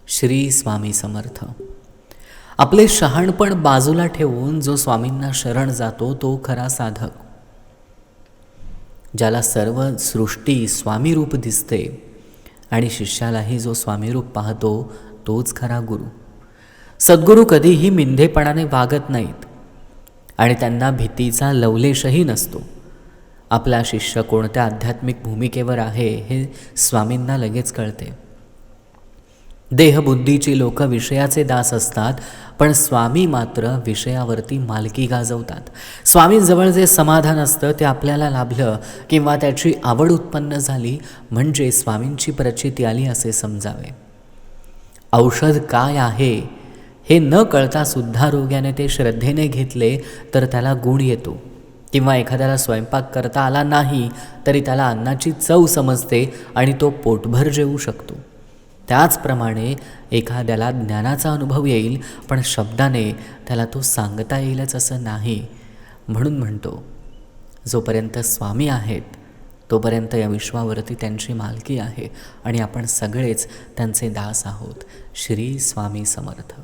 श्री स्वामी समर्थ. आपले शहाणपण बाजूला ठेवून जो स्वामींना शरण जातो तो खरा साधक. ज्याला सर्व सृष्टी स्वामीरूप दिसते आणि शिष्यालाही जो स्वामीरूप पाहतो तोच खरा गुरु. सद्गुरू कधीही मिंधेपणाने वागत नाहीत आणि त्यांना भीतीचा लवलेशही नसतो. आपला शिष्य कोणत्या आध्यात्मिक भूमिकेवर आहे हे स्वामींना लगेच कळते. देहबुद्धीची लोक विषयाचे दास असतात, पण स्वामी मात्र विषयावरती मालकी गाजवतात. स्वामींजवळ जे समाधान असतं ते आपल्याला लाभलं किंवा त्याची आवड उत्पन्न झाली म्हणजे स्वामींची प्रचिती आली असे समजावे. औषध काय आहे हे न कळता सुद्धा रोग्याने ते श्रद्धेने घेतले तर त्याला गुण येतो. किंवा एखाद्याला स्वयंपाक करता आला नाही तरी त्याला अन्नाची चव समजते आणि तो पोटभर जेवू शकतो. त्याचप्रमाणे एखाद्याला ज्ञानाचा अनुभव येईल, पण शब्दाने त्याला तो सांगता येईलच असं नाही. म्हणून म्हणतो, जोपर्यंत स्वामी आहेत तोपर्यंत या विश्वावरती त्यांची मालकी आहे आणि आपण सगळेच त्यांचे दास आहोत. श्री स्वामी समर्थ.